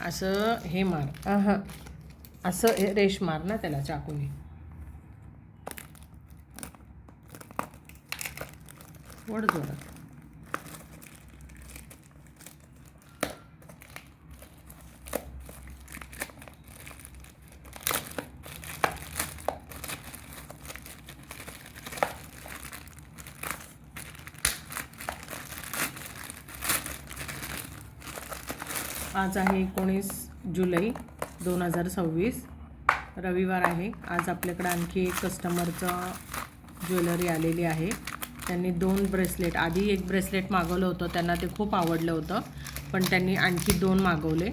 असं हे मार, हां असं रेश मार ना त्याला चाकूने, वड जोरात. आज आहे 19 जुलै 2026, रविवार आहे. आज आपल्याकडे आणखी एक कस्टमरचं ज्वेलरी आलेली आहे. त्यांनी 2 ब्रेसलेट, आधी एक ब्रेसलेट मागवलं होतं, त्यांना ते खूप आवडलं होतं, पण त्यांनी आणखी 2 मागवले.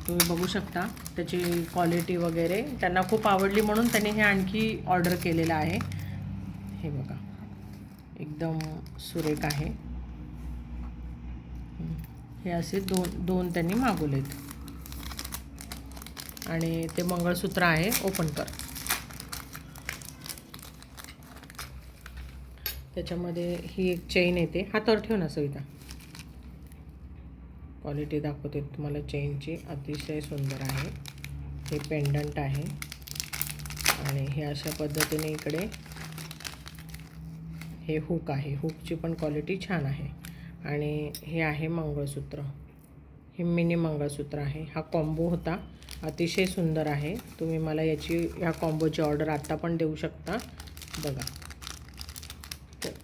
तुम्ही बघू शकता त्याची क्वालिटी वगैरे त्यांना खूप आवडली, म्हणून त्यांनी हे आणखी ऑर्डर केलेलं आहे. हे बघा, एकदम सुरेख आहे. हे असे दोन त्यांनी मागवलेत. आणि ते मंगळसूत्र आहे, ओपन कर. त्याच्यामध्ये ही एक चेन येते, हातावर ठेव ना सविता. क्वालिटी दाखवते तुम्हाला चेनची, अतिशय सुंदर आहे. हे पेंडंट आहे आणि हे अशा पद्धतीने इकडे हे हुक आहे. हुकची पण क्वालिटी छान आहे. आणि हे आहे मंगळसूत्र, हे मिनी मंगळसूत्र आहे. हा कॉम्बो होता, अतिशय सुंदर आहे. तुम्ही मला ह्या कॉम्बोची ऑर्डर आत्ता पण देऊ शकता. बघा,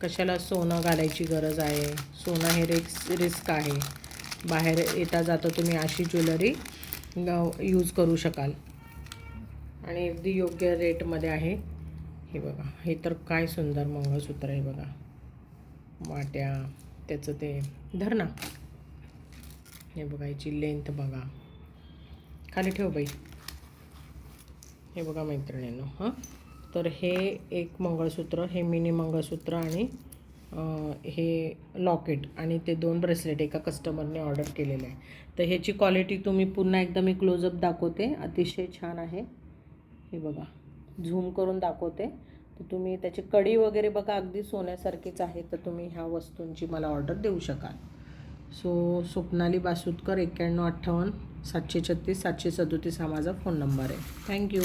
कशाला सोनं घालायची गरज आहे, सोनं हे रिस्क आहे. बाहेर येता जाता तुम्ही अशी ज्वेलरी यूज करू शकाल आणि अगदी योग्य रेटमध्ये आहे. हे बघा, हे तर काय सुंदर मंगळसूत्र आहे बघा. वाट्या, त्याचं ते धर ना. हे बघा, याची लेंथ बघा, खाली ठेव बाई. हे बघा मैत्रिणींनो, हां, तर हे एक मंगळसूत्र, हे मिनी मंगळसूत्र आणि हे लॉकेट आणि ते 2 ब्रेसलेट एका कस्टमरने ऑर्डर केलेले आहे. तर ह्याची क्वालिटी तुम्ही पुन्हा एकदा मी क्लोजअप दाखवते, अतिशय छान आहे. हे बघा, झूम करून दाखवते. तर तुम्ही त्याची कडी वगैरे बघा, अगदी सोन्यासारखीच आहे. तर तुम्ही ह्या वस्तूंची मला ऑर्डर देऊ शकाल. स्वप्नाली बासुदकर, 9158 736 737 हा माझा फोन नंबर आहे. थँक्यू.